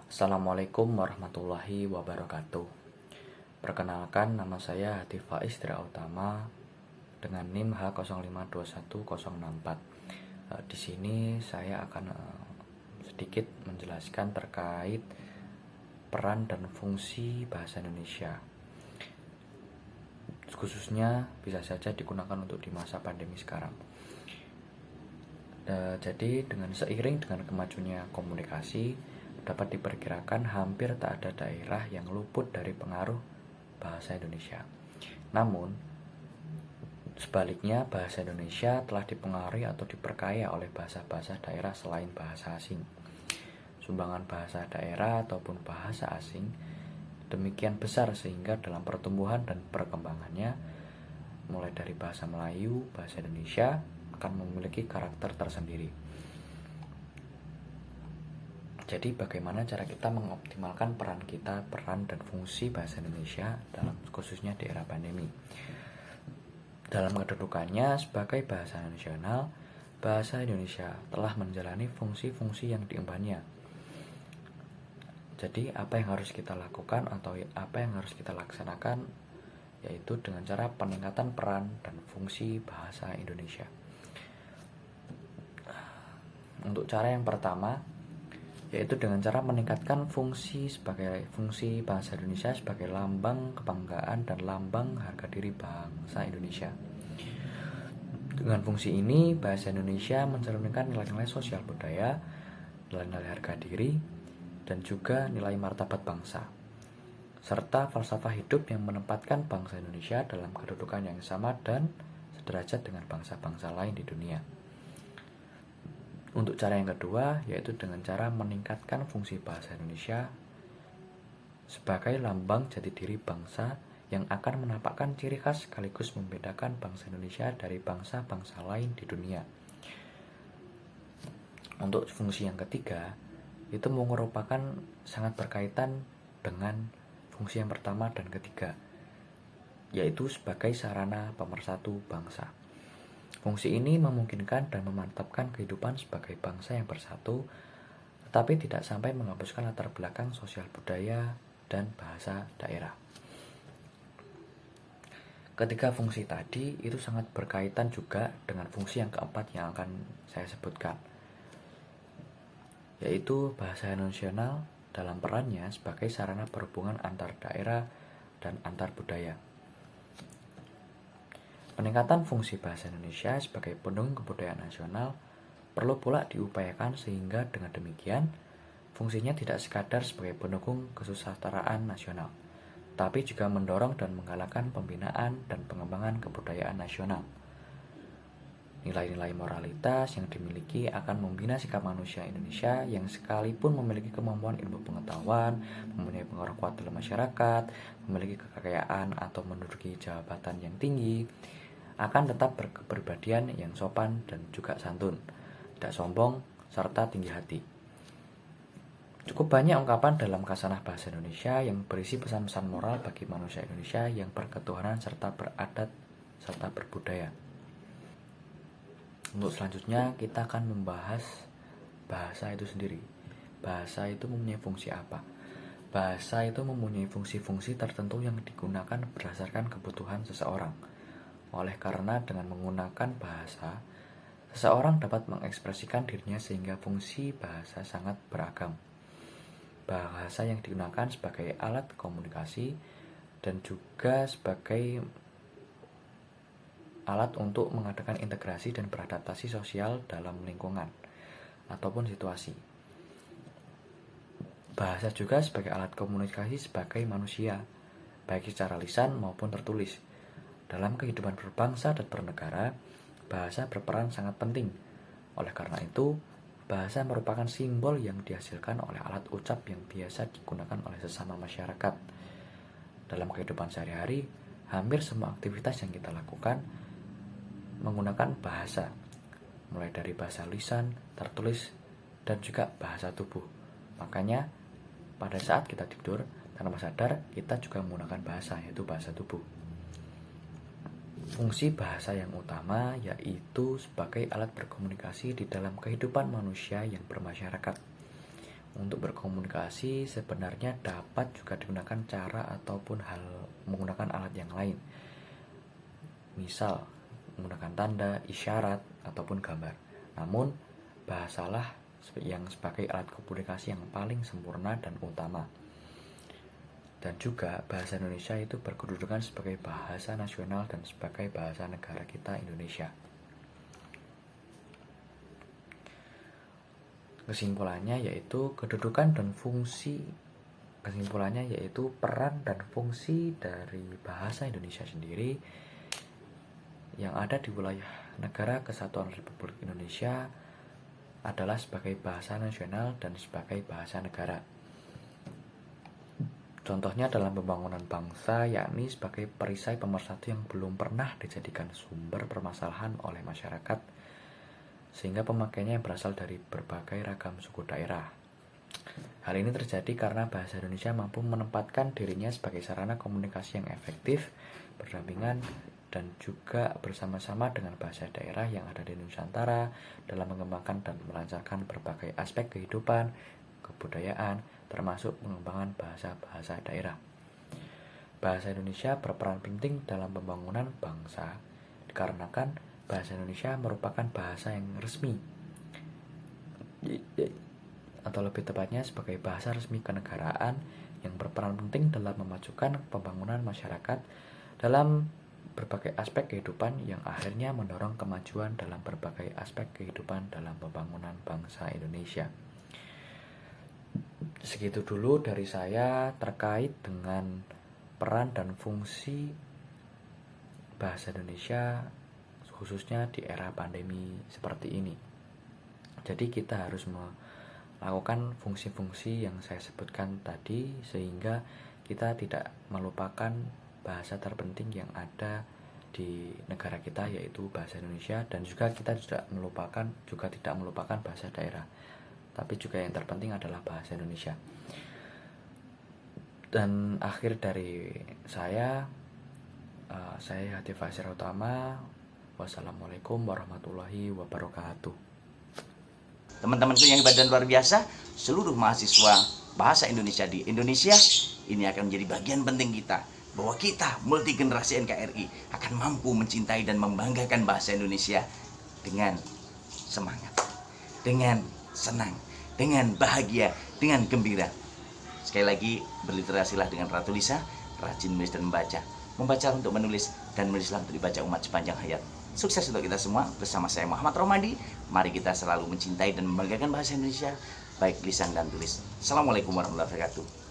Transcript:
Assalamualaikum warahmatullahi wabarakatuh. Perkenalkan, nama saya Hati Faiz Utama dengan NIM H05210064. Di sini saya akan sedikit menjelaskan terkait peran dan fungsi bahasa Indonesia. Khususnya bisa saja digunakan untuk di masa pandemi sekarang. Jadi dengan seiring dengan kemajunya komunikasi, dapat diperkirakan hampir tak ada daerah yang luput dari pengaruh bahasa Indonesia. Namun, sebaliknya bahasa Indonesia telah dipengaruhi atau diperkaya oleh bahasa-bahasa daerah selain bahasa asing. Sumbangan bahasa daerah ataupun bahasa asing demikian besar sehingga dalam pertumbuhan dan perkembangannya, mulai dari bahasa Melayu, bahasa Indonesia akan memiliki karakter tersendiri. Jadi bagaimana cara kita mengoptimalkan peran dan fungsi bahasa Indonesia dalam khususnya di era pandemi. Dalam kedudukannya sebagai bahasa nasional, bahasa Indonesia telah menjalani fungsi-fungsi yang diembannya. Jadi apa yang harus kita lakukan atau apa yang harus kita laksanakan, yaitu dengan cara peningkatan peran dan fungsi bahasa Indonesia. Untuk cara yang pertama, yaitu dengan cara meningkatkan fungsi bahasa Indonesia sebagai lambang kebanggaan dan lambang harga diri bangsa Indonesia. Dengan fungsi ini, bahasa Indonesia mencerminkan nilai-nilai sosial budaya, nilai-nilai harga diri, dan juga nilai martabat bangsa, serta falsafah hidup yang menempatkan bangsa Indonesia dalam kedudukan yang sama dan sederajat dengan bangsa-bangsa lain di dunia. Untuk cara yang kedua, yaitu dengan cara meningkatkan fungsi bahasa Indonesia sebagai lambang jati diri bangsa yang akan menampakkan ciri khas sekaligus membedakan bangsa Indonesia dari bangsa-bangsa lain di dunia. Untuk fungsi yang ketiga, itu merupakan sangat berkaitan dengan fungsi yang pertama dan ketiga, yaitu sebagai sarana pemersatu bangsa. Fungsi ini memungkinkan dan memantapkan kehidupan sebagai bangsa yang bersatu, tetapi tidak sampai menghapuskan latar belakang sosial budaya dan bahasa daerah. Ketiga fungsi tadi itu sangat berkaitan juga dengan fungsi yang keempat yang akan saya sebutkan, yaitu bahasa nasional dalam perannya sebagai sarana perhubungan antar daerah dan antar budaya. Peningkatan fungsi bahasa Indonesia sebagai pendukung kebudayaan nasional perlu pula diupayakan sehingga dengan demikian fungsinya tidak sekadar sebagai pendukung kesusastraan nasional, tapi juga mendorong dan menggalakkan pembinaan dan pengembangan kebudayaan nasional. Nilai-nilai moralitas yang dimiliki akan membina sikap manusia Indonesia yang sekalipun memiliki kemampuan ilmu pengetahuan, mempunyai pengaruh kuat dalam masyarakat, memiliki kekayaan atau menduduki jabatan yang tinggi, akan tetap berkepribadian yang sopan dan juga santun, tidak sombong, serta tinggi hati. Cukup banyak ungkapan dalam kasanah bahasa Indonesia yang berisi pesan-pesan moral bagi manusia Indonesia yang berketuhanan serta beradat serta berbudaya. Untuk selanjutnya kita akan membahas bahasa itu sendiri. Bahasa itu mempunyai fungsi apa? Bahasa itu mempunyai fungsi-fungsi tertentu yang digunakan berdasarkan kebutuhan seseorang. Oleh karena dengan menggunakan bahasa, seseorang dapat mengekspresikan dirinya sehingga fungsi bahasa sangat beragam. Bahasa yang digunakan sebagai alat komunikasi dan juga sebagai alat untuk mengadakan integrasi dan beradaptasi sosial dalam lingkungan ataupun situasi. Bahasa juga sebagai alat komunikasi sebagai manusia, baik secara lisan maupun tertulis. Dalam kehidupan berbangsa dan bernegara, bahasa berperan sangat penting. Oleh karena itu, bahasa merupakan simbol yang dihasilkan oleh alat ucap yang biasa digunakan oleh sesama masyarakat. Dalam kehidupan sehari-hari, hampir semua aktivitas yang kita lakukan menggunakan bahasa, mulai dari bahasa lisan, tertulis, dan juga bahasa tubuh. Makanya, pada saat kita tidur, tanpa sadar, kita juga menggunakan bahasa, yaitu bahasa tubuh. Fungsi bahasa yang utama yaitu sebagai alat berkomunikasi di dalam kehidupan manusia yang bermasyarakat. untuk berkomunikasi sebenarnya dapat juga digunakan cara ataupun hal menggunakan alat yang lain. Misal menggunakan tanda, isyarat, ataupun gambar. Namun bahasalah yang sebagai alat komunikasi yang paling sempurna dan utama. Dan juga bahasa Indonesia itu berkedudukan sebagai bahasa nasional dan sebagai bahasa negara kita Indonesia. Kesimpulannya yaitu peran dan fungsi dari bahasa Indonesia sendiri yang ada di wilayah Negara Kesatuan Republik Indonesia adalah sebagai bahasa nasional dan sebagai bahasa negara. Contohnya dalam pembangunan bangsa, yakni sebagai perisai pemersatu yang belum pernah dijadikan sumber permasalahan oleh masyarakat, sehingga pemakainya berasal dari berbagai ragam suku daerah. Hal ini terjadi karena bahasa Indonesia mampu menempatkan dirinya sebagai sarana komunikasi yang efektif, berdampingan, dan juga bersama-sama dengan bahasa daerah yang ada di Nusantara dalam mengembangkan dan melancarkan berbagai aspek kehidupan, kebudayaan, termasuk pengembangan bahasa-bahasa daerah. Bahasa Indonesia berperan penting dalam pembangunan bangsa dikarenakan bahasa Indonesia merupakan bahasa yang resmi, atau lebih tepatnya sebagai bahasa resmi kenegaraan yang berperan penting dalam memajukan pembangunan masyarakat dalam berbagai aspek kehidupan yang akhirnya mendorong kemajuan dalam berbagai aspek kehidupan dalam pembangunan bangsa Indonesia. Segitu dulu dari saya terkait dengan peran dan fungsi bahasa Indonesia khususnya di era pandemi seperti ini. Jadi kita harus melakukan fungsi-fungsi yang saya sebutkan tadi sehingga kita tidak melupakan bahasa terpenting yang ada di negara kita, yaitu bahasa Indonesia, dan juga kita tidak melupakan bahasa daerah. Tapi juga yang terpenting adalah bahasa Indonesia. Dan akhir dari saya Hati Fasir Utama. Wassalamualaikum warahmatullahi wabarakatuh. Teman-temanku yang hebat dan luar biasa, seluruh mahasiswa bahasa Indonesia di Indonesia, ini akan menjadi bagian penting kita, bahwa kita multi generasi NKRI akan mampu mencintai dan membanggakan bahasa Indonesia dengan semangat, dengan senang, dengan bahagia, dengan gembira. Sekali lagi, berliterasilah dengan Ratu Lisa, rajin menulis dan membaca untuk menulis, dan menulislah untuk dibaca umat sepanjang hayat. Sukses untuk kita semua. Bersama saya Muhammad Romadi, mari kita selalu mencintai dan membanggakan bahasa Indonesia, baik lisan dan tulis. Assalamualaikum warahmatullahi wabarakatuh.